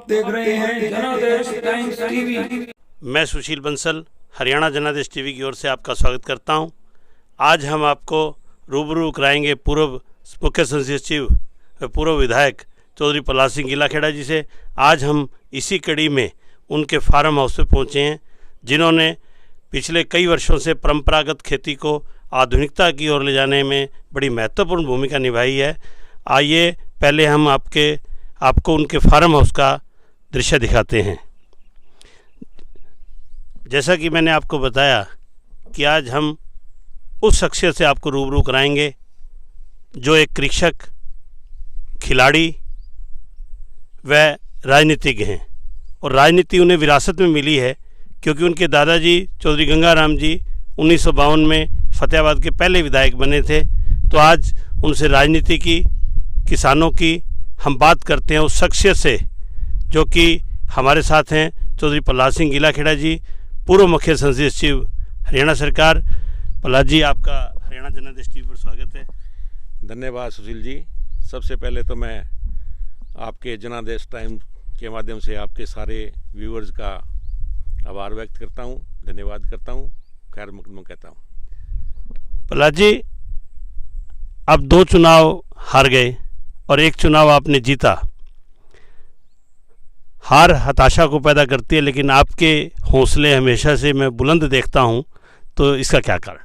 देख रहे हैं जनादेश टाइम्स टीवी। मैं सुशील बंसल हरियाणा जनादेश टीवी की ओर से आपका स्वागत करता हूं। आज हम आपको रूबरू कराएंगे पूर्व मुख्य संसदीय सचिव व पूर्व विधायक चौधरी प्रहलाद सिंह गिलाखेड़ा जी से। आज हम इसी कड़ी में उनके फार्म हाउस पे पहुंचे हैं, जिन्होंने पिछले कई वर्षों से परंपरागत खेती को आधुनिकता की ओर ले जाने में बड़ी महत्वपूर्ण भूमिका निभाई है। आइए पहले हम आपको उनके फार्म हाउस का दृश्य दिखाते हैं। जैसा कि मैंने आपको बताया कि आज हम उस शख्सियत से आपको रूबरू कराएंगे जो एक कृषक, खिलाड़ी व राजनीतिज्ञ हैं, और राजनीति उन्हें विरासत में मिली है क्योंकि उनके दादाजी चौधरी गंगाराम जी 1952 में फतेहाबाद के पहले विधायक बने थे। तो आज उनसे राजनीति की, किसानों की हम बात करते हैं उस शख्सियत से जो कि हमारे साथ हैं, चौधरी प्रहलाद सिंह गिलाखेड़ा जी, पूर्व मुख्य संसदीय सचिव हरियाणा सरकार। प्रहलाद जी, आपका हरियाणा जनादेश टीवी पर स्वागत है। धन्यवाद सुशील जी। सबसे पहले तो मैं आपके जनादेश टाइम के माध्यम से आपके सारे व्यूअर्स का आभार व्यक्त करता हूं, धन्यवाद करता हूं, खैर मकदम कहता हूं। प्रहलाद जी, आप 2 चुनाव हार गए और 1 चुनाव आपने जीता। हार हताशा को पैदा करती है, लेकिन आपके हौसले हमेशा से मैं बुलंद देखता हूं, तो इसका क्या कारण?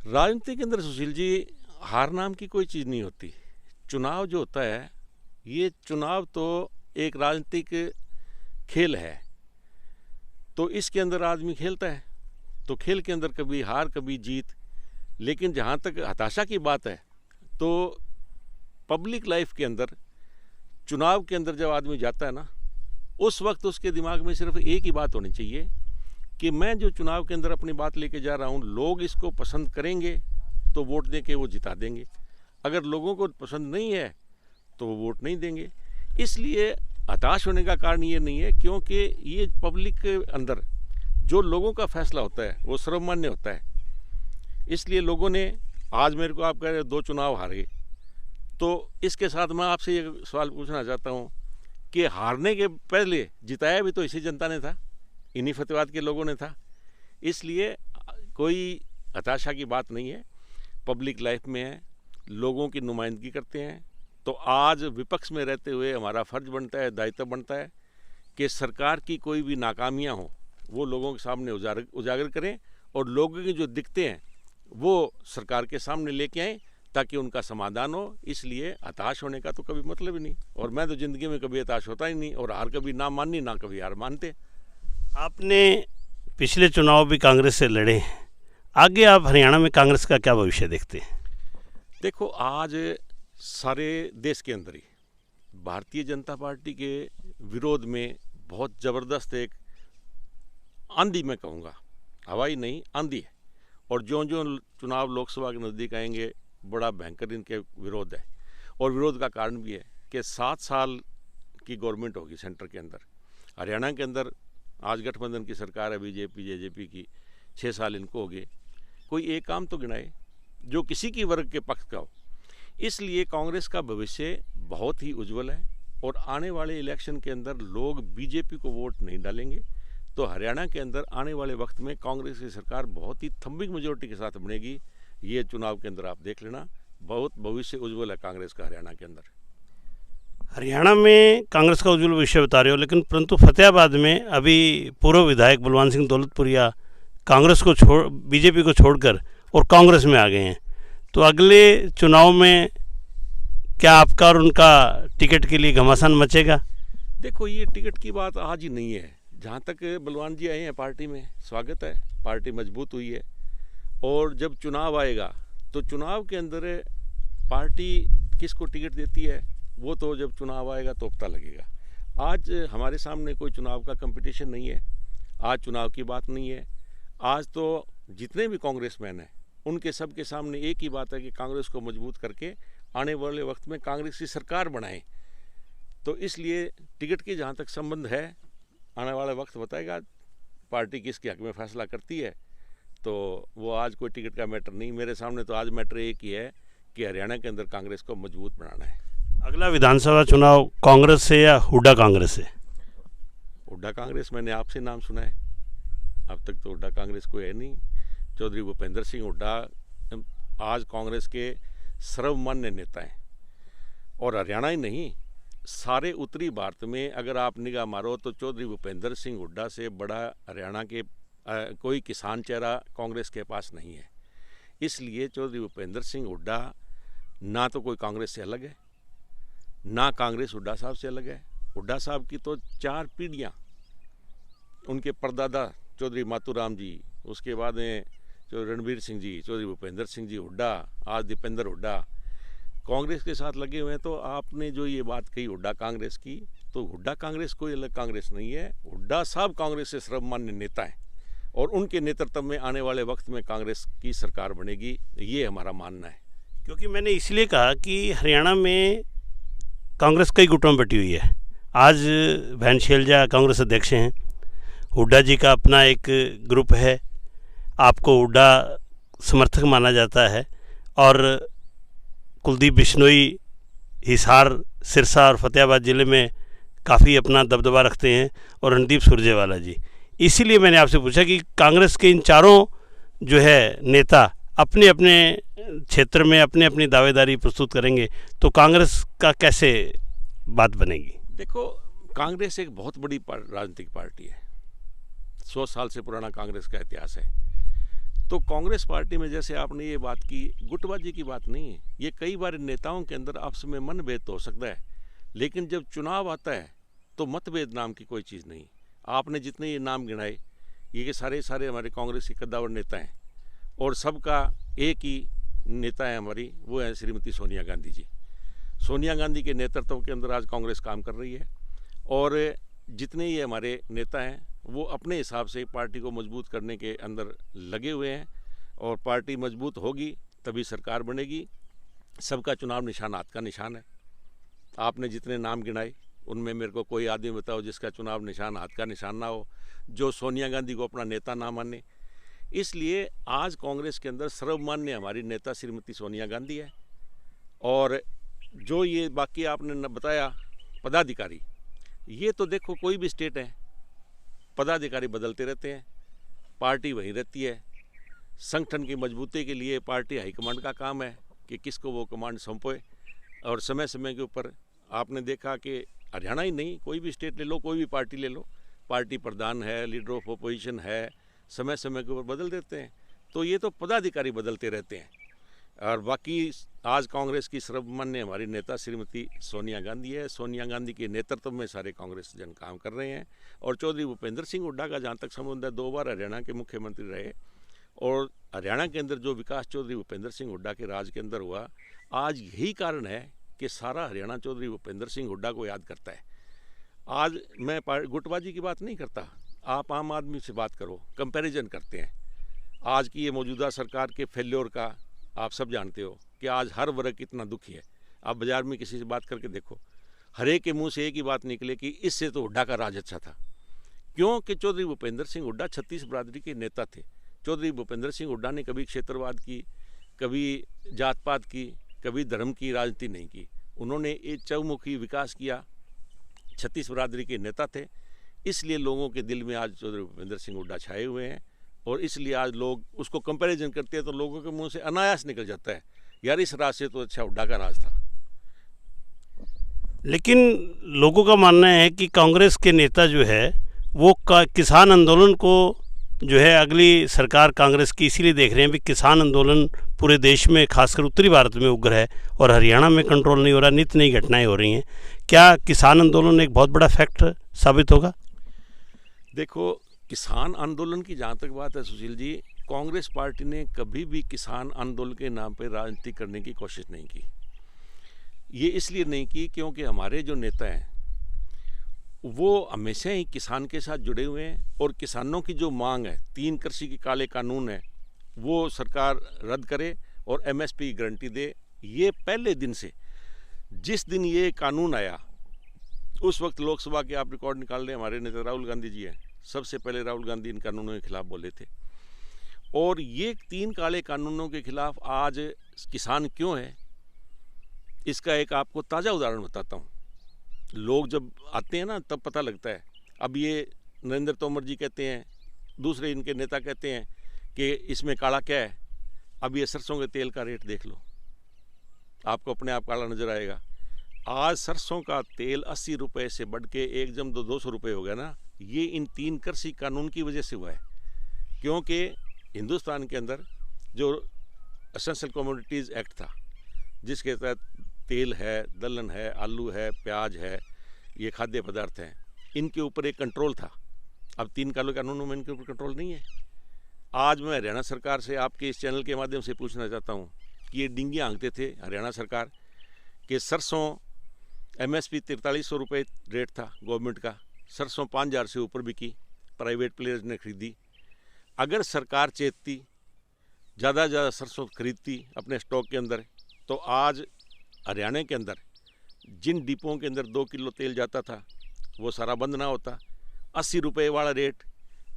राजनीति के अंदर सुशील जी, हार नाम की कोई चीज़ नहीं होती। चुनाव जो होता है, ये चुनाव तो एक राजनीतिक खेल है, तो इसके अंदर आदमी खेलता है, तो खेल के अंदर कभी हार कभी जीत। लेकिन जहाँ तक हताशा की बात है, तो पब्लिक लाइफ के अंदर, चुनाव के अंदर जब आदमी जाता है ना, उस वक्त उसके दिमाग में सिर्फ एक ही बात होनी चाहिए कि मैं जो चुनाव के अंदर अपनी बात लेके जा रहा हूँ, लोग इसको पसंद करेंगे तो वोट दे के वो जिता देंगे, अगर लोगों को पसंद नहीं है तो वो वोट नहीं देंगे। इसलिए हताश होने का कारण ये नहीं है, क्योंकि ये पब्लिक के अंदर जो लोगों का फैसला होता है वो सर्वमान्य होता है। इसलिए लोगों ने आज मेरे को, आप कह रहे 2 चुनाव हारे, तो इसके साथ मैं आपसे ये सवाल पूछना चाहता हूँ कि हारने के पहले जिताया भी तो इसी जनता ने था, इन्हीं फतेहाबाद के लोगों ने था। इसलिए कोई हताशा की बात नहीं है। पब्लिक लाइफ में है, लोगों की नुमाइंदगी करते हैं, तो आज विपक्ष में रहते हुए हमारा फर्ज बनता है, दायित्व बनता है कि सरकार की कोई भी नाकामियाँ हों वो लोगों के सामने उजागर करें, और लोगों के जो दिक्कतें हैं वो सरकार के सामने लेके आएँ ताकि उनका समाधान हो। इसलिए हताश होने का तो कभी मतलब ही नहीं, और मैं तो ज़िंदगी में कभी हताश होता ही नहीं, और हार कभी ना माननी, ना कभी हार मानते। आपने पिछले चुनाव भी कांग्रेस से लड़े हैं, आगे आप हरियाणा में कांग्रेस का क्या भविष्य देखते हैं? देखो, आज सारे देश के अंदर ही भारतीय जनता पार्टी के विरोध में बहुत ज़बरदस्त एक आंधी, मैं कहूँगा हवाई नहीं, आंधी है। और जो चुनाव लोकसभा के नज़दीक आएंगे, बड़ा भयंकर इनके विरोध है। और विरोध का कारण भी है कि 7 साल की गवर्नमेंट होगी सेंटर के अंदर। हरियाणा के अंदर आज गठबंधन की सरकार है, बीजेपी जेजेपी की, 6 साल इनको हो गए। कोई एक काम तो गिनाए जो किसी की वर्ग के पक्ष का हो। इसलिए कांग्रेस का भविष्य बहुत ही उज्जवल है, और आने वाले इलेक्शन के अंदर लोग बीजेपी को वोट नहीं डालेंगे, तो हरियाणा के अंदर आने वाले वक्त में कांग्रेस की सरकार बहुत ही थम्बिंग मेजोरिटी के साथ बनेगी। ये चुनाव के अंदर आप देख लेना, बहुत भविष्य उज्जवल है कांग्रेस का हरियाणा के अंदर। हरियाणा में कांग्रेस का उज्जवल भविष्य बता रहे हो, लेकिन परंतु फतेहाबाद में अभी पूर्व विधायक बलवान सिंह दौलतपुरिया कांग्रेस को बीजेपी को छोड़कर और कांग्रेस में आ गए हैं। तो अगले चुनाव में क्या आपका और उनका टिकट के लिए घमासान मचेगा? देखो, ये टिकट की बात आज ही नहीं है। जहाँ तक बलवान जी आए हैं पार्टी में, स्वागत है, पार्टी मजबूत हुई है। और जब चुनाव आएगा तो चुनाव के अंदर पार्टी किसको टिकट देती है वो तो जब चुनाव आएगा तो पता लगेगा। आज हमारे सामने कोई चुनाव का कंपटीशन नहीं है, आज चुनाव की बात नहीं है। आज तो जितने भी कांग्रेसमैन हैं उनके सब के सामने एक ही बात है कि कांग्रेस को मजबूत करके आने वाले वक्त में कांग्रेस की सरकार बनाएं। तो इसलिए टिकट की जहाँ तक संबंध है, आने वाला वक्त बताएगा पार्टी किसके हक में फैसला करती है। तो वो आज कोई टिकट का मैटर नहीं, मेरे सामने तो आज मैटर एक ही है कि हरियाणा के अंदर कांग्रेस को मजबूत बनाना है। अगला विधानसभा चुनाव कांग्रेस से या हुड्डा कांग्रेस से? हुड्डा कांग्रेस मैंने आपसे नाम सुना है, अब तक तो हुड्डा कांग्रेस कोई है नहीं। चौधरी भूपेंद्र सिंह हुड्डा आज कांग्रेस के सर्वमान्य नेता हैं, और हरियाणा ही नहीं, सारे उत्तरी भारत में अगर आप निगाह मारो तो चौधरी भूपेंद्र सिंह हुड्डा से बड़ा हरियाणा के कोई किसान चेहरा कांग्रेस के पास नहीं है। इसलिए चौधरी भूपेंद्र सिंह हुड्डा ना तो कोई कांग्रेस से अलग है, ना कांग्रेस हुड्डा साहब से अलग है। हुड्डा साहब की तो 4 पीढ़ियाँ, उनके परदादा चौधरी मातूराम जी, उसके बाद में चौधरी रणबीर सिंह जी, चौधरी भूपेंद्र सिंह जी हुड्डा, आज दीपेंद्र हुड्डा कांग्रेस के साथ लगे हुए हैं। तो आपने जो ये बात कही हुड्डा कांग्रेस की, तो हुड्डा कांग्रेस कोई अलग कांग्रेस नहीं है। हुड्डा साहब कांग्रेस से सर्वमान्य नेता हैं, और उनके नेतृत्व में आने वाले वक्त में कांग्रेस की सरकार बनेगी, ये हमारा मानना है। क्योंकि मैंने इसलिए कहा कि हरियाणा में कांग्रेस कई गुटों में बटी हुई है। आज बहन शैलजा कांग्रेस अध्यक्ष हैं, हुड्डा जी का अपना एक ग्रुप है, आपको हुड्डा समर्थक माना जाता है, और कुलदीप बिश्नोई हिसार, सिरसा और फतेहाबाद ज़िले में काफ़ी अपना दबदबा रखते हैं, और रणदीप सुरजेवाला जी। इसीलिए मैंने आपसे पूछा कि कांग्रेस के इन चारों जो है नेता अपने अपने क्षेत्र में अपने अपनी दावेदारी प्रस्तुत करेंगे, तो कांग्रेस का कैसे बात बनेगी? देखो, कांग्रेस एक बहुत बड़ी राजनीतिक पार्टी है, 100 साल से पुराना कांग्रेस का इतिहास है। तो कांग्रेस पार्टी में जैसे आपने ये बात की, गुटबाजी की बात नहीं है। ये कई बार नेताओं के अंदर आपस में मनभेद तो हो सकता है, लेकिन जब चुनाव आता है तो मतभेद नाम की कोई चीज़ नहीं। आपने जितने ये नाम गिनाए, ये सारे हमारे कांग्रेस के कद्दावर नेता हैं, और सबका एक ही नेता है हमारी, वो है श्रीमती सोनिया गांधी जी। सोनिया गांधी के नेतृत्व के अंदर आज कांग्रेस काम कर रही है, और जितने ये हमारे नेता हैं वो अपने हिसाब से पार्टी को मजबूत करने के अंदर लगे हुए हैं, और पार्टी मजबूत होगी तभी सरकार बनेगी। सबका चुनाव निशान हाथ का निशान है। आपने जितने नाम गिनाए उनमें मेरे को कोई आदमी बताओ जिसका चुनाव निशान हाथ का निशान ना हो, जो सोनिया गांधी को अपना नेता ना माने। इसलिए आज कांग्रेस के अंदर सर्वमान्य हमारी नेता श्रीमती सोनिया गांधी है। और जो ये बाकी आपने बताया पदाधिकारी, ये तो देखो कोई भी स्टेट है, पदाधिकारी बदलते रहते हैं, पार्टी वहीं रहती है। संगठन की मजबूती के लिए पार्टी हाईकमांड का काम है कि किसको वो कमांड सौंपे, और समय समय के ऊपर आपने देखा कि हरियाणा ही नहीं, कोई भी स्टेट ले लो, कोई भी पार्टी ले लो, पार्टी प्रधान है, लीडर ऑफ अपोजिशन है, समय समय के ऊपर बदल देते हैं। तो ये तो पदाधिकारी बदलते रहते हैं। और बाकी आज कांग्रेस की सर्वमान्य हमारी नेता श्रीमती सोनिया गांधी है। सोनिया गांधी के नेतृत्व में सारे कांग्रेस जन काम कर रहे हैं। और चौधरी भूपेंद्र सिंह हुड्डा का जहाँ तक संबंध है, 2 बार हरियाणा के मुख्यमंत्री रहे, और हरियाणा के अंदर जो विकास चौधरी भूपेंद्र सिंह हुड्डा के राज के अंदर हुआ, आज यही कारण है कि सारा हरियाणा चौधरी भूपेंद्र सिंह हुड्डा को याद करता है। आज मैं गुटबाजी की बात नहीं करता, आप आम आदमी से बात करो, कंपैरिजन करते हैं। आज की ये मौजूदा सरकार के फेल्योर का आप सब जानते हो कि आज हर वर्ग कितना दुखी है। आप बाज़ार में किसी से बात करके देखो, हर एक के मुंह से एक ही बात निकले कि इससे तो हुड्डा का राज अच्छा था। क्यों? कि चौधरी भूपेंद्र सिंह हुड्डा 36 बरादरी के नेता थे। चौधरी भूपेंद्र सिंह हुड्डा ने कभी क्षेत्रवाद की, कभी जात पात की, कभी धर्म की राजनीति नहीं की। उन्होंने एक चौमुखी विकास किया, 36 बरादरी के नेता थे। इसलिए लोगों के दिल में आज चौधरी भूपेंद्र सिंह हुड्डा छाए हुए हैं, और इसलिए आज लोग उसको कंपैरिजन करते हैं तो लोगों के मुंह से अनायास निकल जाता है, यार इस राज से तो अच्छा हुड्डा का राज था। लेकिन लोगों का मानना है कि कांग्रेस के नेता जो है वो किसान आंदोलन को जो है अगली सरकार कांग्रेस की इसीलिए देख रहे हैं भी किसान आंदोलन पूरे देश में खासकर उत्तरी भारत में उग्र है और हरियाणा में कंट्रोल नहीं हो रहा, नित्य नई घटनाएं हो रही हैं। क्या किसान आंदोलन एक बहुत बड़ा फैक्टर साबित होगा? देखो, किसान आंदोलन की जहाँ तक बात है सुशील जी, कांग्रेस पार्टी ने कभी भी किसान आंदोलन के नाम पर राजनीति करने की कोशिश नहीं की। ये इसलिए नहीं की क्योंकि हमारे जो नेता हैं वो हमेशा ही किसान के साथ जुड़े हुए हैं, और किसानों की जो मांग है, 3 कृषि के काले कानून है, वो सरकार रद्द करे और एमएसपी की गारंटी दे। ये पहले दिन से, जिस दिन ये कानून आया उस वक्त लोकसभा के आप रिकॉर्ड निकाल लें, हमारे नेता राहुल गांधी जी हैं, सबसे पहले राहुल गांधी इन कानूनों के खिलाफ बोले थे। और ये 3 काले कानूनों के खिलाफ आज किसान क्यों है, इसका एक आपको ताज़ा उदाहरण बताता हूँ। लोग जब आते हैं ना तब पता लगता है। अब ये नरेंद्र तोमर जी कहते हैं, दूसरे इनके नेता कहते हैं कि इसमें काला क्या है। अब ये सरसों के तेल का रेट देख लो, आपको अपने आप काला नज़र आएगा। आज सरसों का तेल 80 रुपये से बढ़ के एकदम 200 रुपये हो गया ना। ये इन 3 कृषि कानून की वजह से हुआ है, क्योंकि हिंदुस्तान के अंदर जो एसेंशियल कमोडिटीज़ एक्ट था, जिसके तहत तेल है, दलहन है, आलू है, प्याज है, ये खाद्य पदार्थ हैं, इनके ऊपर एक कंट्रोल था। अब 3 काले कानूनों में इनके ऊपर कंट्रोल नहीं है। आज मैं हरियाणा सरकार से आपके इस चैनल के माध्यम से पूछना चाहता हूँ कि ये डिंगी आंकते थे हरियाणा सरकार कि सरसों MSP 4300 रुपये रेट था गवर्नमेंट का, सरसों 5000 से ऊपर बिकी, प्राइवेट प्लेयर्स ने खरीदी। अगर सरकार चेतती, ज़्यादा ज़्यादा सरसों खरीदती अपने स्टॉक के अंदर, तो आज हरियाणा के अंदर जिन डिपों के अंदर 2 किलो तेल जाता था वो सारा बंद ना होता। 80 रुपये वाला रेट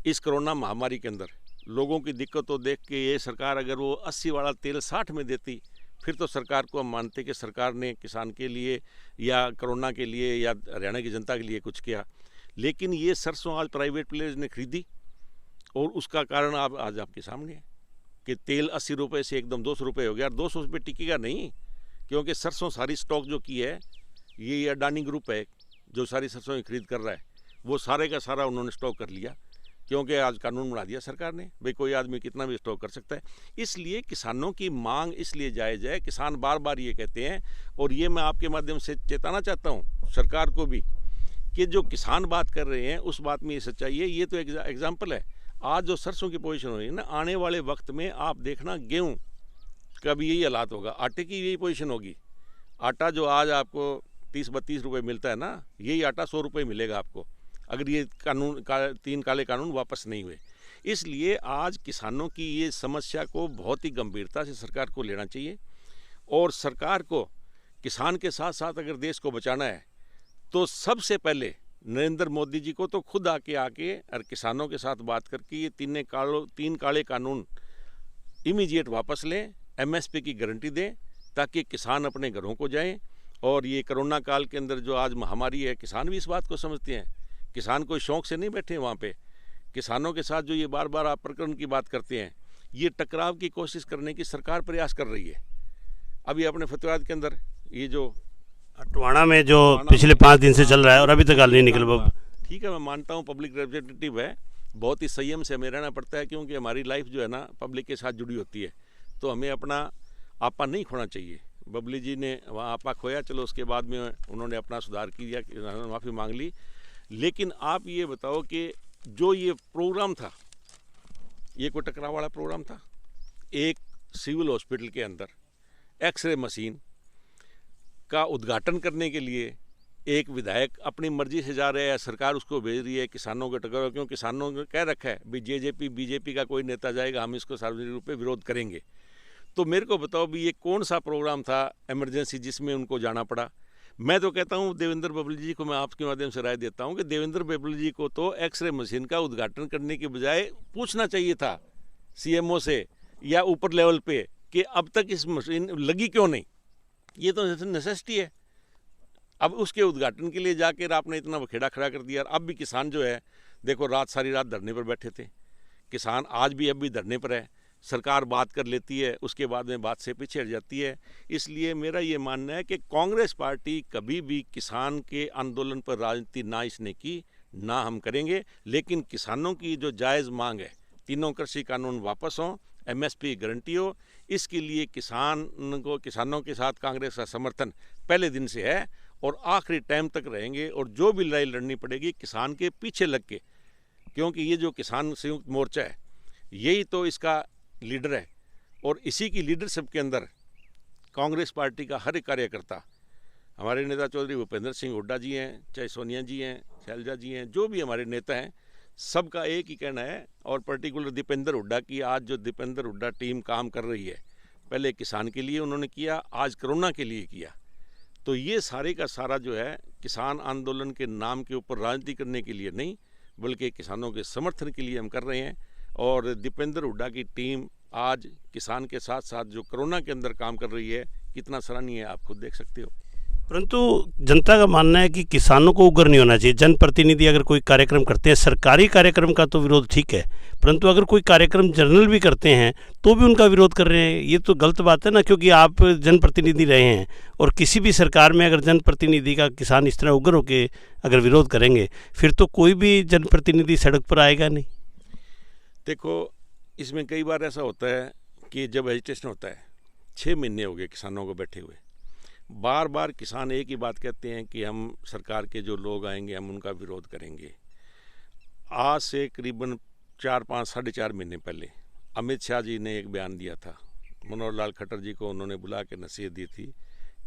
इस कोरोना महामारी के अंदर लोगों की दिक्कतों देख के ये सरकार अगर वो 80 वाला तेल 60 में देती, फिर तो सरकार को हम मानते कि सरकार ने किसान के लिए या कोरोना के लिए या हरियाणा की जनता के लिए कुछ किया। लेकिन ये सरसों आज प्राइवेट प्लेयर्स ने खरीदी और उसका कारण आज आपके सामने है कि तेल 80 रुपये से एकदम 200 रुपये हो गया। 200 रुपये टिकेगा नहीं, क्योंकि सरसों सारी स्टॉक जो की है ये अडानी ग्रुप है जो सारी सरसों की खरीद कर रहा है, वो सारे का सारा उन्होंने स्टॉक कर लिया, क्योंकि आज कानून बना दिया सरकार ने भाई कोई आदमी कितना भी स्टॉक कर सकता है। इसलिए किसानों की मांग इसलिए जायज़ है। किसान बार बार ये कहते हैं, और ये मैं आपके माध्यम से चेताना चाहता हूँ सरकार को भी कि जो किसान बात कर रहे हैं उस बात में ये सच्चाई है। ये तो एग्जाम्पल है। आज जो सरसों की पोजीशन हो रही है ना, आने वाले वक्त में आप देखना गेहूँ का भी यही हालात होगा, आटे की यही पोजीशन होगी। आटा जो आज आपको 30-32 रुपये मिलता है ना, यही आटा 100 रुपये मिलेगा आपको, अगर ये कानून 3 काले कानून वापस नहीं हुए। इसलिए आज किसानों की ये समस्या को बहुत ही गंभीरता से सरकार को लेना चाहिए, और सरकार को किसान के साथ साथ अगर देश को बचाना है तो सबसे पहले नरेंद्र मोदी जी को तो खुद आके और किसानों के साथ बात करके ये 3 काले कानून इमीडिएट वापस लें, MSP की गारंटी दें, ताकि किसान अपने घरों को जाएं। और ये कोरोना काल के अंदर जो आज महामारी है, किसान भी इस बात को समझते हैं। किसान कोई शौक से नहीं बैठे वहाँ पे। किसानों के साथ जो ये बार बार आप प्रकरण की बात करते हैं, ये टकराव की कोशिश करने की सरकार प्रयास कर रही है। अभी अपने फतेहाबाद के अंदर ये जो अटवाणा में जो पिछले 5 दिन से चल रहा है और अभी तक हल नहीं निकल पाया। ठीक है, मैं मानता हूँ पब्लिक रिप्रेजेंटेटिव है, बहुत ही संयम से हमें रहना पड़ता है, क्योंकि हमारी लाइफ जो है ना पब्लिक के साथ जुड़ी होती है, तो हमें अपना आपा नहीं खोना चाहिए। बबली जी ने वहाँ आपा खोया, चलो उसके बाद में उन्होंने अपना सुधार किया, माफ़ी मांग ली। लेकिन आप ये बताओ कि जो ये प्रोग्राम था, ये कोई टकराव वाला प्रोग्राम था? एक सिविल हॉस्पिटल के अंदर एक्सरे मशीन का उद्घाटन करने के लिए एक विधायक अपनी मर्जी से जा रहा है, सरकार उसको भेज रही है किसानों के टकराव, क्यों किसानों ने कह रखा है भाई JJP BJP का कोई नेता जाएगा, हम इसको सार्वजनिक रूप में विरोध करेंगे। तो मेरे को बताओ भी ये कौन सा प्रोग्राम था इमरजेंसी जिसमें उनको जाना पड़ा? मैं तो कहता हूँ देवेंद्र बबली जी को मैं आपके माध्यम से राय देता हूँ कि देवेंद्र बबली जी को तो एक्सरे मशीन का उद्घाटन करने के बजाय पूछना चाहिए था CMO से या ऊपर लेवल पे कि अब तक इस मशीन लगी क्यों नहीं। ये तो नेसेसिटी है। अब उसके उद्घाटन के लिए जाकर आपने इतना बखेड़ा खड़ा कर दिया। अब भी किसान जो है देखो, रात सारी रात धरने पर बैठे थे किसान, आज भी अब भी धरने पर है। सरकार बात कर लेती है, उसके बाद में बात से पीछे हट जाती है। इसलिए मेरा ये मानना है कि कांग्रेस पार्टी कभी भी किसान के आंदोलन पर राजनीति ना इसने की, ना हम करेंगे। लेकिन किसानों की जो जायज़ मांग है, 3 कृषि कानून वापस हों, MSP गारंटी हो, इसके लिए किसानों के साथ कांग्रेस का समर्थन पहले दिन से है और आखिरी टाइम तक रहेंगे। और जो भी लड़ाई लड़नी पड़ेगी किसान के पीछे लग के, क्योंकि ये जो किसान संयुक्त मोर्चा है यही तो इसका लीडर है, और इसी की लीडरशिप के अंदर कांग्रेस पार्टी का हर एक कार्यकर्ता, हमारे नेता चौधरी भूपेंद्र सिंह हुड्डा जी हैं, चाहे सोनिया जी हैं, शैलजा जी हैं, जो भी हमारे नेता हैं, सबका एक ही कहना है। और पर्टिकुलर दीपेंद्र हुड्डा की, आज जो दीपेंद्र हुड्डा टीम काम कर रही है, पहले किसान के लिए उन्होंने किया, आज कोरोना के लिए किया। तो ये सारे का सारा जो है किसान आंदोलन के नाम के ऊपर राजनीति करने के लिए नहीं, बल्कि किसानों के समर्थन के लिए हम कर रहे हैं। और दीपेंद्र हुड्डा की टीम आज किसान के साथ साथ जो कोरोना के अंदर काम कर रही है, कितना सराहनीय है, आप खुद देख सकते हो। परंतु जनता का मानना है कि किसानों को उग्र नहीं होना चाहिए। जनप्रतिनिधि अगर कोई कार्यक्रम करते हैं, सरकारी कार्यक्रम का तो विरोध ठीक है, परंतु अगर कोई कार्यक्रम जनरल भी करते हैं तो भी उनका विरोध कर रहे हैं, ये तो गलत बात है ना। क्योंकि आप जनप्रतिनिधि रहे हैं और किसी भी सरकार में अगर जनप्रतिनिधि का किसान इस तरह उग्र होकर अगर विरोध करेंगे फिर तो कोई भी जनप्रतिनिधि सड़क पर आएगा नहीं। देखो, इसमें कई बार ऐसा होता है कि जब एजिटेशन होता है, 6 महीने हो गए किसानों को बैठे हुए, बार बार किसान एक ही बात कहते हैं कि हम सरकार के जो लोग आएंगे हम उनका विरोध करेंगे। आज से करीबन 4-5 साढ़े 4 महीने पहले अमित शाह जी ने एक बयान दिया था, मनोहर लाल खट्टर जी को उन्होंने बुला के नसीहत दी थी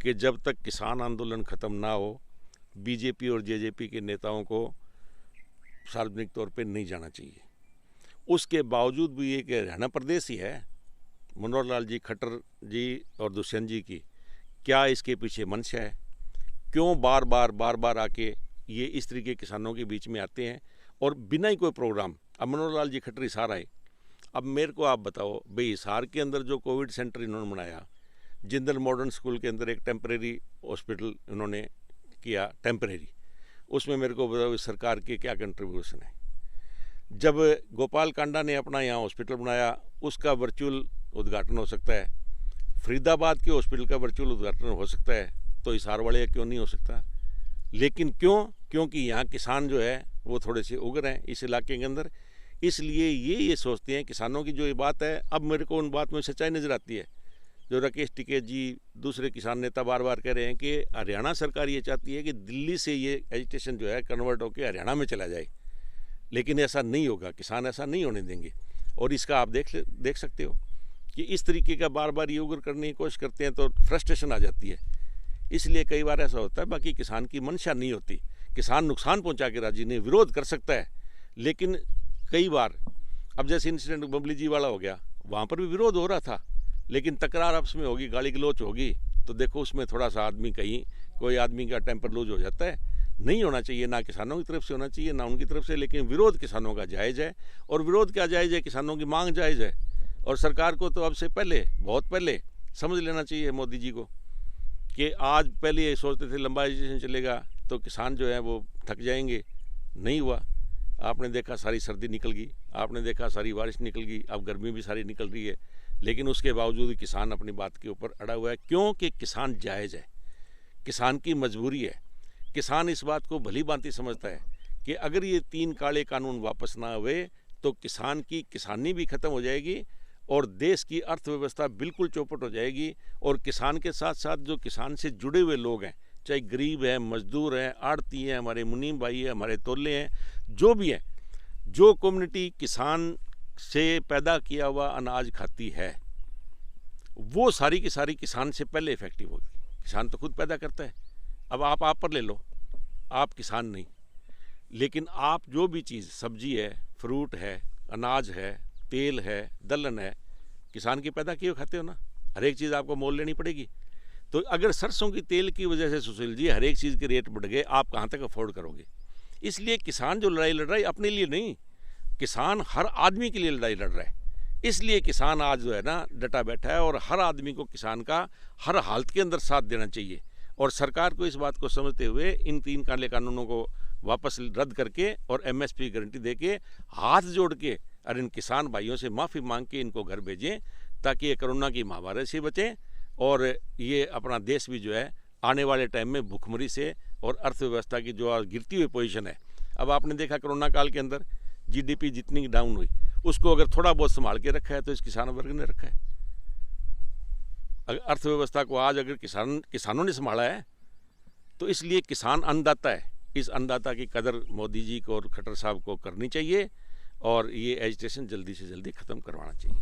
कि जब तक किसान आंदोलन ख़त्म ना हो बीजेपी और जेजेपी के नेताओं को सार्वजनिक तौर पे नहीं जाना चाहिए। उसके बावजूद भी ये कि हरियाणा प्रदेश ही है, मनोहर लाल जी खट्टर जी और दुष्यंत जी की क्या इसके पीछे मंशा है, क्यों बार बार आके ये इस तरीके किसानों के बीच में आते हैं और बिना ही कोई प्रोग्राम। अब मनोहर लाल जी खट्टर हिसार आए, अब मेरे को आप बताओ भाई, हिसार के अंदर जो कोविड सेंटर इन्होंने बनाया, जिंदल मॉडर्न स्कूल के अंदर एक टेम्परेरी हॉस्पिटल इन्होंने किया टेम्परेरी, उसमें मेरे को बताओ सरकार के क्या कंट्रीब्यूशन है। जब गोपाल कांडा ने अपना यहाँ हॉस्पिटल बनाया, उसका वर्चुअल उद्घाटन हो सकता है, फरीदाबाद के हॉस्पिटल का वर्चुअल उद्घाटन हो सकता है, तो हिसार वाले क्यों नहीं हो सकता। लेकिन क्योंकि यहाँ किसान जो है वो थोड़े से उग्र हैं इस इलाके के अंदर, इसलिए ये सोचते हैं किसानों की जो ये बात है। अब मेरे को उन बात में सच्चाई नज़र आती है, जो राकेश टिकैत जी दूसरे किसान नेता बार बार कह रहे हैं कि हरियाणा सरकार ये चाहती है कि दिल्ली से ये एजिटेशन जो है कन्वर्ट होकर हरियाणा में चला जाए, लेकिन ऐसा नहीं होगा, किसान ऐसा नहीं होने देंगे। और इसका आप देख सकते हो कि इस तरीके का बार बार ये उग्र करने की कोशिश करते हैं तो फ्रस्ट्रेशन आ जाती है। इसलिए कई बार ऐसा होता है, बाकी किसान की मंशा नहीं होती, किसान नुकसान पहुंचा के राजी नहीं, विरोध कर सकता है। लेकिन कई बार अब जैसे इंसिडेंट बबली जी वाला हो गया, वहाँ पर भी विरोध हो रहा था, लेकिन तकरार आपस में होगी, गाली गलोच होगी, तो देखो उसमें थोड़ा सा आदमी कहीं कोई आदमी का टेम्पर लूज हो जाता है। नहीं होना चाहिए, ना किसानों की तरफ से होना चाहिए ना उनकी तरफ से, लेकिन विरोध किसानों का जायज़ है। और विरोध क्या जायज़ है, किसानों की मांग जायज़ है। और सरकार को तो अब से पहले, बहुत पहले समझ लेना चाहिए मोदी जी को कि आज पहले ये सोचते थे लंबा एजिटेशन चलेगा तो किसान जो है वो थक जाएंगे, नहीं हुआ। आपने देखा सारी सर्दी निकल गई, आपने देखा सारी बारिश निकल गई, अब गर्मी भी सारी निकल रही है, लेकिन उसके बावजूद किसान अपनी बात के ऊपर अड़ा हुआ है, क्योंकि किसान जायज़ है, किसान की मजबूरी है। किसान इस बात को भली भांति समझता है कि अगर ये 3 काले कानून वापस ना हुए तो किसान की किसानी भी खत्म हो जाएगी और देश की अर्थव्यवस्था बिल्कुल चौपट हो जाएगी। और किसान के साथ साथ जो किसान से जुड़े हुए लोग हैं, चाहे गरीब हैं, मजदूर हैं, आड़ती हैं, हमारे मुनीम भाई हैं, हमारे तोले हैं, जो भी हैं, जो कम्युनिटी किसान से पैदा किया हुआ अनाज खाती है, वो सारी की सारी किसान से पहले इफेक्टिव होगी। किसान तो खुद पैदा करता है। अब आप पर ले लो, आप किसान नहीं, लेकिन आप जो भी चीज़, सब्जी है, फ्रूट है, अनाज है, तेल है, दलहन है, किसान की पैदा किए खाते हो ना, हर एक चीज़ आपको मोल लेनी पड़ेगी। तो अगर सरसों की तेल की वजह से सुशील जी हर एक चीज़ के रेट बढ़ गए, आप कहाँ तक अफोर्ड करोगे। इसलिए किसान जो लड़ाई लड़ रहा है अपने लिए नहीं, किसान हर आदमी के लिए लड़ाई लड़ रहा है। इसलिए किसान आज जो है ना डटा बैठा है और हर आदमी को किसान का हर हालत के अंदर साथ देना चाहिए। और सरकार को इस बात को समझते हुए इन 3 काले कानूनों को वापस रद्द करके और एमएसपी गारंटी दे के हाथ जोड़ के और इन किसान भाइयों से माफ़ी मांग के इनको घर भेजें, ताकि ये कोरोना की महामारी से बचें और ये अपना देश भी जो है आने वाले टाइम में भूखमरी से और अर्थव्यवस्था की जो गिरती हुई पोजीशन है। अब आपने देखा कोरोना काल के अंदर जीडीपी जितनी डाउन हुई, उसको अगर थोड़ा बहुत संभाल के रखा है तो इस किसान वर्ग ने रखा है। अगर अर्थव्यवस्था को आज अगर किसानों ने संभाला है तो इसलिए किसान अन्नदाता है। इस अन्नदाता की कदर मोदी जी को और खट्टर साहब को करनी चाहिए और ये एजिटेशन जल्दी से जल्दी ख़त्म करवाना चाहिए।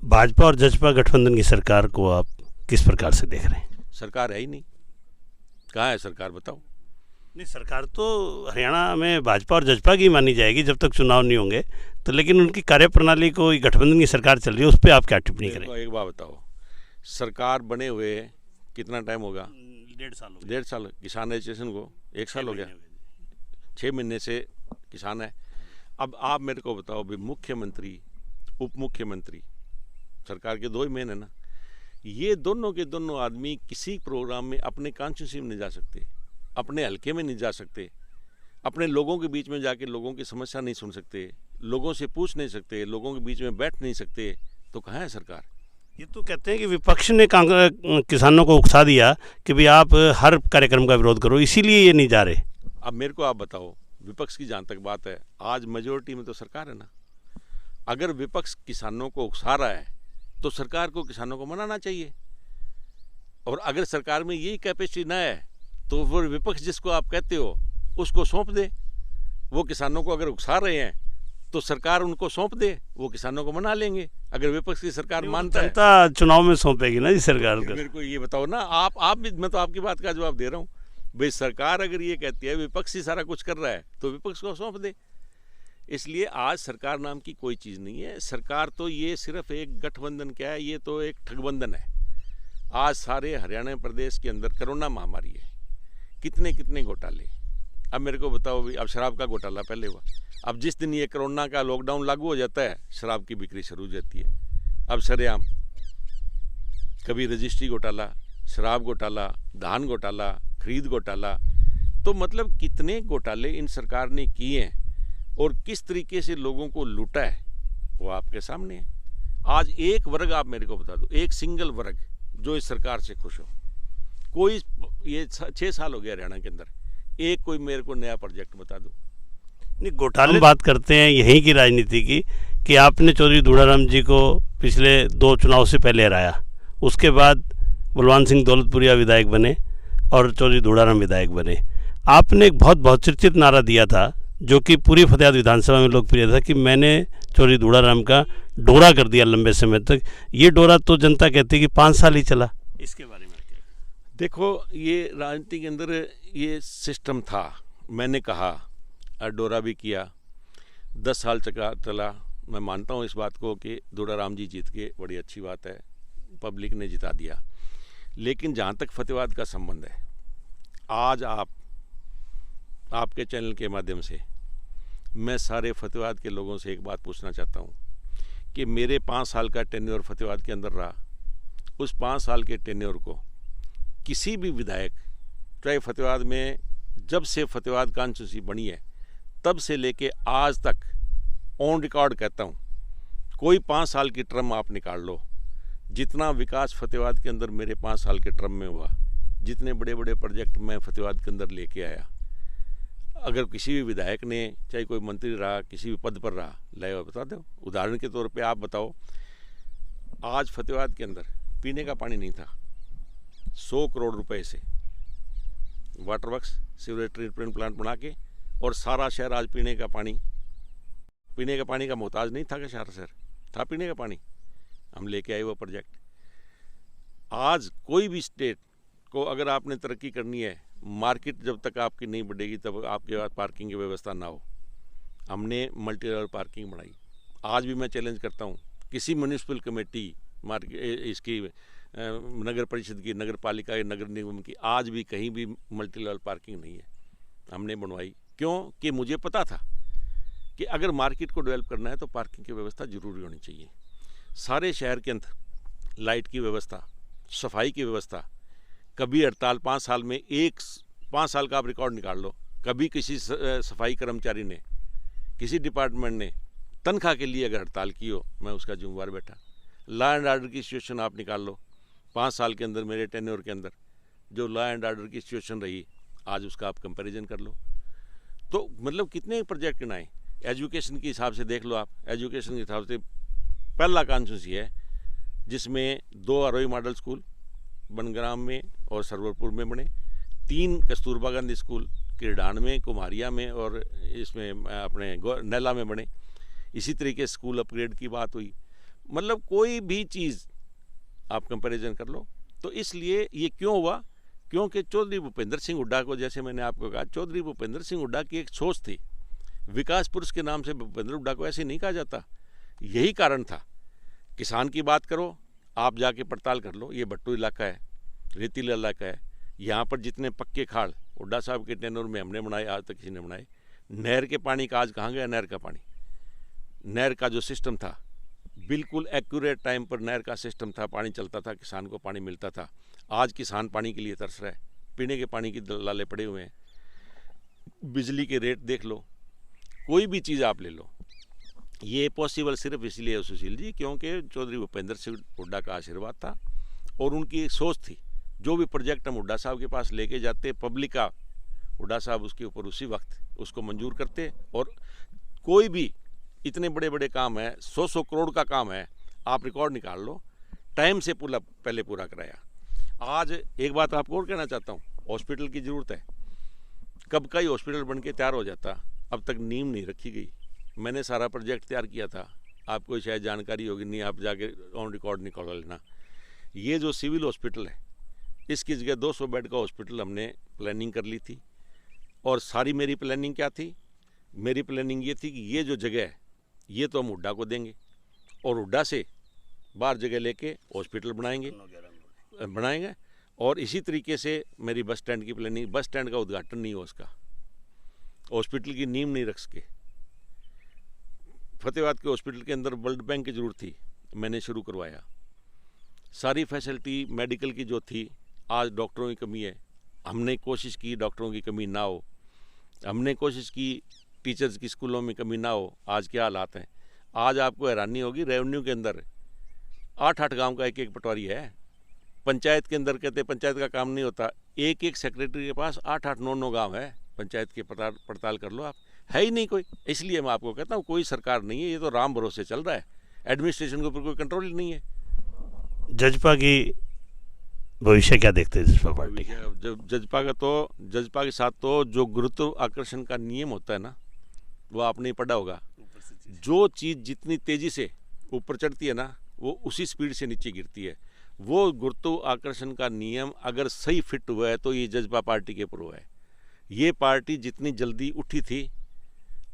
भाजपा और जसपा गठबंधन की सरकार को आप किस प्रकार से देख रहे हैं? सरकार है ही नहीं, कहाँ है सरकार बताओ। नहीं, सरकार तो हरियाणा में भाजपा और जसपा की मानी जाएगी जब तक चुनाव नहीं होंगे, तो लेकिन उनकी कार्यप्रणाली को गठबंधन की सरकार चल रही है, उस पर आप क्या टिप्पणी करें? एक बात बताओ, सरकार बने हुए कितना टाइम होगा? 1.5 साल हो गया। 1.5 साल। किसान रजिस्ट्रेशन को 1 साल हो गया, 6 महीने से किसान है। अब आप मेरे को बताओ भी, मुख्यमंत्री उप मुख्यमंत्री सरकार के 2 ही मेन है ना, ये दोनों के दोनों आदमी किसी प्रोग्राम में अपने कॉन्स्टिट्यूंसी में नहीं जा सकते, अपने हल्के में नहीं जा सकते, अपने लोगों के बीच में जाके लोगों की समस्या नहीं सुन सकते, लोगों से पूछ नहीं सकते, लोगों के बीच में बैठ नहीं सकते, तो कहाँ है सरकार? ये तो कहते हैं कि विपक्ष ने किसानों को उकसा दिया कि भाई आप हर कार्यक्रम का विरोध करो, इसीलिए ये नहीं जा रहे। अब मेरे को आप बताओ, विपक्ष की जहाँ तक बात है, आज मेजोरिटी में तो सरकार है ना। अगर विपक्ष किसानों को उकसा रहा है तो सरकार को किसानों को मनाना चाहिए, और अगर सरकार में यही कैपेसिटी ना है तो वो विपक्ष जिसको आप कहते हो उसको सौंप दे। वो किसानों को अगर उकसा रहे हैं तो सरकार उनको सौंप दे, वो किसानों को मना लेंगे। अगर विपक्ष की सरकार मानता है, जनता चुनाव में सौंपेगी ना जी सरकार को। मेरे को ये बताओ ना, आप भी, मैं तो आपकी बात का जवाब दे रहा हूँ भाई, सरकार अगर ये कहती है विपक्ष ही सारा कुछ कर रहा है तो विपक्ष को सौंप दे। इसलिए आज सरकार नाम की कोई चीज़ नहीं है। सरकार तो ये सिर्फ एक गठबंधन क्या है, ये तो एक ठगबंधन है। आज सारे हरियाणा प्रदेश के अंदर कोरोना महामारी है, कितने कितने घोटाले। अब मेरे को बताओ भाई, अब शराब का घोटाला पहले हुआ, अब जिस दिन ये कोरोना का लॉकडाउन लागू हो जाता है शराब की बिक्री शुरू हो जाती है। अब सरेआम कभी रजिस्ट्री घोटाला, शराब घोटाला, धान घोटाला, खरीद घोटाला, तो मतलब कितने घोटाले इन सरकार ने किए हैं और किस तरीके से लोगों को लूटा है वो आपके सामने है। आज एक वर्ग आप मेरे को बता दो, एक सिंगल वर्ग जो इस सरकार से खुश हो, कोई, ये 6 साल हो गया हरियाणा के अंदर, एक कोई मेरे को नया प्रोजेक्ट बता दो। नहीं, घोटाले बात करते हैं यहीं की राजनीति की, कि आपने चौधरी धूड़ाराम जी को पिछले 2 चुनाव से पहले हराया, उसके बाद बलवान सिंह दौलतपुरिया विधायक बने और चौधरी धूड़ाराम विधायक बने। आपने एक बहुत चर्चित नारा दिया था जो कि पूरी फतेहाबाद विधानसभा में लोकप्रिय था कि मैंने चौधरी धूड़ाराम का डोरा कर दिया लंबे समय तक। ये डोरा तो जनता कहती है कि 5 साल ही चला, इसके बारे में क्या? देखो, ये राजनीति के अंदर ये सिस्टम था। मैंने कहा और डोरा भी किया, 10 साल चला। मैं मानता हूँ इस बात को कि धूड़ाराम जी जीत के, बड़ी अच्छी बात है, पब्लिक ने जिता दिया। लेकिन जहाँ तक फतेहाबाद का संबंध है, आज आपके चैनल के माध्यम से मैं सारे फतेहाबाद के लोगों से एक बात पूछना चाहता हूँ कि मेरे 5 साल का टेन्योर फतेहाबाद के अंदर रहा, उस 5 साल के टेन्योर को किसी भी विधायक, चाहे फतेहाबाद में जब से फतेहाबाद कॉन्स्टिट्यूंसी बनी है तब से लेके आज तक, ऑन रिकॉर्ड कहता हूँ, कोई 5 साल की टर्म आप निकाल लो, जितना विकास फतेहाबाद के अंदर मेरे 5 साल के टर्म में हुआ, जितने बड़े बड़े प्रोजेक्ट मैं फतेहाबाद के अंदर लेके आया, अगर किसी भी विधायक ने, चाहे कोई मंत्री रहा, किसी भी पद पर रहा, लाए बता दो। उदाहरण के तौर पे आप बताओ, आज फतेहाबाद के अंदर पीने का पानी नहीं था, 100 करोड़ रुपए से water works, sewerage treatment plant बना के, और सारा शहर आज पीने का पानी का मोहताज नहीं था। कि सारा शहर था पीने का पानी, हम लेके आए वो प्रोजेक्ट। आज कोई भी स्टेट को अगर आपने तरक्की करनी है, मार्केट जब तक आपकी नहीं बढ़ेगी तब आपके पास पार्किंग की व्यवस्था ना हो, हमने मल्टी लेवल पार्किंग बनाई। आज भी मैं चैलेंज करता हूँ, किसी म्यूनिसिपल कमेटी, मार्केट, इसकी नगर परिषद की, नगर पालिका की, नगर निगम की, आज भी कहीं भी मल्टी लेवल पार्किंग नहीं है, हमने बनवाई। क्यों? कि मुझे पता था कि अगर मार्केट को डेवलप करना है तो पार्किंग की व्यवस्था जरूरी होनी चाहिए। सारे शहर के अंदर लाइट की व्यवस्था, सफाई की व्यवस्था, कभी हड़ताल 5 साल में, 5 साल का आप रिकॉर्ड निकाल लो, कभी किसी सफाई कर्मचारी ने, किसी डिपार्टमेंट ने तनख्वाह के लिए अगर हड़ताल की हो, मैं उसका जिम्मेवार बैठा। लॉ एंड ऑर्डर की सिचुएशन आप निकाल लो, 5 साल के अंदर मेरे टेन्योर के अंदर जो लॉ एंड ऑर्डर की सिचुएशन रही, आज उसका आप कंपैरिजन कर लो। तो मतलब कितने प्रोजेक्ट बनाए। एजुकेशन के हिसाब से देख लो आप, एजुकेशन के हिसाब से पहला कॉन्स्टिट्यूंसी है जिसमें 2 आरोही मॉडल स्कूल बनग्राम में और सरवरपुर में बने, 3 कस्तूरबा गांधी स्कूल किरडान में, कुम्हारिया में और इसमें अपने नैला में बने। इसी तरीके स्कूल अपग्रेड की बात हुई। मतलब कोई भी चीज़ आप कंपैरिजन कर लो। तो इसलिए ये क्यों हुआ? क्योंकि चौधरी भूपेंद्र सिंह हुड्डा को, जैसे मैंने आपको कहा, चौधरी भूपेंद्र सिंह हुड्डा की एक सोच थी। विकास पुरुष के नाम से भूपेंद्र हुड्डा को ऐसे नहीं कहा जाता, यही कारण था। किसान की बात करो, आप जाके पड़ताल कर लो, ये भट्टू इलाका है, रेतीला इलाका है, यहाँ पर जितने पक्के खाड़ हुड्डा साहब के टेन्योर में हमने बनाए, आज तक किसी ने बनाए। नहर के पानी का आज कहाँ गया? नहर का पानी, नहर का जो सिस्टम था बिल्कुल एक्यूरेट टाइम पर नहर का सिस्टम था, पानी चलता था, किसान को पानी मिलता था। आज किसान पानी के लिए तरस रहा है, पीने के पानी की लाले पड़े हुए हैं। बिजली के रेट देख लो, कोई भी चीज़ आप ले लो, ये पॉसिबल सिर्फ इसलिए है सुशील जी क्योंकि चौधरी भूपेंद्र सिंह हुड्डा का आशीर्वाद था और उनकी एक सोच थी। जो भी प्रोजेक्ट हम हुड्डा साहब के पास लेके जाते, पब्लिक का हुड्डा साहब उसके ऊपर उसी वक्त उसको मंजूर करते। और कोई भी इतने बड़े बड़े काम है, 100 करोड़ का काम है, आप रिकॉर्ड निकाल लो, टाइम से पहले पूरा कराया। आज एक बात आपको और कहना चाहता हूँ, हॉस्पिटल की ज़रूरत है, कब का ही हॉस्पिटल बन के तैयार हो जाता, अब तक नींव नहीं रखी गई। मैंने सारा प्रोजेक्ट तैयार किया था, आपको शायद जानकारी होगी, नहीं आप जाके ऑन रिकॉर्ड निकाल लेना। ये जो सिविल हॉस्पिटल है, इसकी जगह 200 बेड का हॉस्पिटल हमने प्लानिंग कर ली थी। और सारी मेरी प्लानिंग क्या थी? मेरी प्लानिंग ये थी कि ये जो जगह है ये तो हम हुड्डा को देंगे और हुड्डा से बाहर जगह लेके हॉस्पिटल बनाएंगे। और इसी तरीके से मेरी बस स्टैंड की प्लानिंग, बस स्टैंड का उद्घाटन नहीं हो उसका, हॉस्पिटल की नींव नहीं रख सके। फतेहाबाद के हॉस्पिटल के अंदर ब्लड बैंक की ज़रूरत थी, मैंने शुरू करवाया। सारी फैसिलिटी मेडिकल की जो थी, आज डॉक्टरों की कमी है, हमने कोशिश की डॉक्टरों की कमी ना हो, हमने कोशिश की टीचर्स की स्कूलों में कमी ना हो। आज क्या हालात हैं, आज आपको हैरानी होगी, रेवेन्यू के अंदर 8-8 गांव का एक पटवारी है। पंचायत के अंदर कहते पंचायत का काम नहीं होता, एक सेक्रेटरी के पास 8-8, 9-9 गाँव है। पंचायत के पड़ताल कर लो आप, है ही नहीं कोई। इसलिए मैं आपको कहता हूँ कोई सरकार नहीं है, ये तो राम भरोसे चल रहा है, एडमिनिस्ट्रेशन के ऊपर कोई कंट्रोल ही नहीं है। जजपा की भविष्य क्या देखते हैं जजपा पार्टी? जजपा के साथ तो जो गुरुत्व आकर्षण का नियम होता है ना, वो आपने पढ़ा होगा। जो चीज़ जितनी तेज़ी से ऊपर चढ़ती है ना, वो उसी स्पीड से नीचे गिरती है। वो गुरुत्व आकर्षण का नियम अगर सही फिट हुआ है तो ये जजपा पार्टी के ऊपर हुआ है। ये पार्टी जितनी जल्दी उठी थी,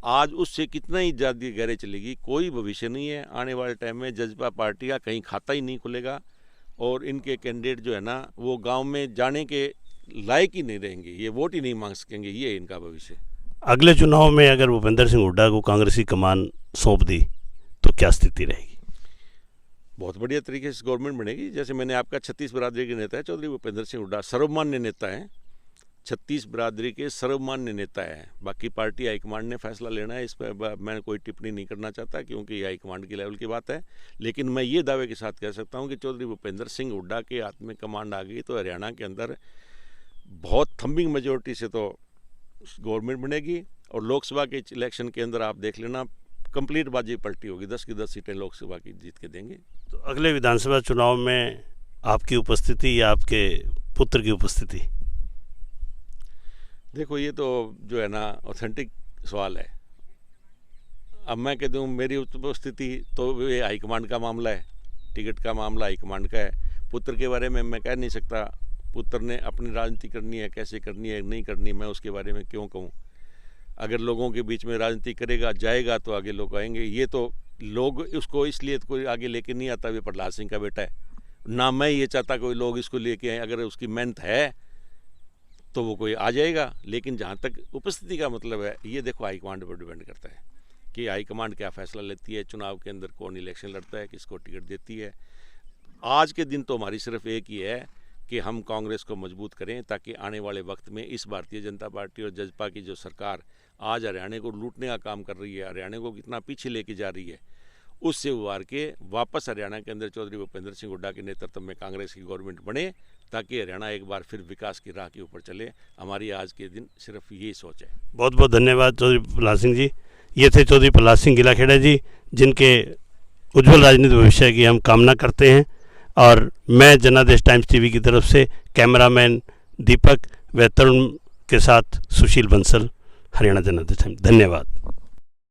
आज उससे कितना ही ज़्यादा गहरे चलेगी, कोई भविष्य नहीं है। आने वाले टाइम में जजपा पार्टी का कहीं खाता ही नहीं खुलेगा और इनके कैंडिडेट जो है ना, वो गांव में जाने के लायक ही नहीं रहेंगे, ये वोट ही नहीं मांग सकेंगे। ये है इनका भविष्य। अगले चुनाव में अगर भूपेंद्र सिंह हुड्डा को कांग्रेस की कमान सौंप दी तो क्या स्थिति रहेगी? बहुत बढ़िया तरीके से गवर्नमेंट बनेगी। जैसे मैंने आपका 36 बिरादरी के नेता है चौधरी भूपेंद्र सिंह हुड्डा, सर्वमान्य नेता हैं, 36 बिरादरी के सर्वमान्य नेता है। बाकी पार्टी हाईकमांड ने फैसला लेना है, इस पर मैं कोई टिप्पणी नहीं करना चाहता क्योंकि ये हाईकमांड की लेवल की बात है। लेकिन मैं ये दावे के साथ कह सकता हूँ कि चौधरी भूपेंद्र सिंह हुड्डा के हाथ में कमांड आ गई तो हरियाणा के अंदर बहुत थम्बिंग मेजोरिटी से तो गवर्नमेंट बनेगी। और लोकसभा के इलेक्शन के अंदर आप देख लेना, कंप्लीट बाजी पलटी होगी, 10 की 10 सीटें लोकसभा की जीत के देंगे। तो अगले विधानसभा चुनाव में आपकी उपस्थिति या आपके पुत्र की उपस्थिति? देखो, ये तो जो है ना ऑथेंटिक सवाल है। अब मैं कह दूँ मेरी उपस्थिति तो ये हाईकमांड का मामला है, टिकट का मामला हाईकमांड का है। पुत्र के बारे में मैं कह नहीं सकता, पुत्र ने अपनी राजनीति करनी है, कैसे करनी है नहीं करनी, मैं उसके बारे में क्यों कहूँ। अगर लोगों के बीच में राजनीति करेगा जाएगा तो आगे लोग आएंगे। ये तो लोग उसको इसलिए कोई आगे लेके नहीं आता, वे प्रहलाद सिंह का बेटा है ना, मैं ये चाहता कोई लोग इसको लेके आए। अगर उसकी मेहनत है तो वो कोई आ जाएगा। लेकिन जहाँ तक उपस्थिति का मतलब है, ये देखो हाईकमांड पर डिपेंड करता है कि हाईकमांड क्या फैसला लेती है, चुनाव के अंदर कौन इलेक्शन लड़ता है, किसको टिकट देती है। आज के दिन तो हमारी सिर्फ एक ही है कि हम कांग्रेस को मजबूत करें ताकि आने वाले वक्त में इस भारतीय जनता पार्टी और जजपा की जो सरकार आज हरियाणा को लूटने का काम कर रही है, हरियाणा को कितना पीछे लेके जा रही है, उससे उबार के वापस हरियाणा के अंदर चौधरी भूपेंद्र सिंह हुड्डा के नेतृत्व में कांग्रेस की गवर्नमेंट बने ताकि हरियाणा एक बार फिर विकास की राह के ऊपर चले। हमारी आज के दिन सिर्फ यही सोच है। बहुत बहुत धन्यवाद चौधरी प्रहलाद सिंह जी। ये थे चौधरी प्रहलाद सिंह गिलाखेड़ा जी, जिनके उज्जवल राजनीतिक भविष्य की हम कामना करते हैं। और मैं जनादेश टाइम्स टीवी की तरफ से कैमरामैन दीपक व तरुण के साथ सुशील बंसल, हरियाणा जनादेश टाइम्स। धन्यवाद।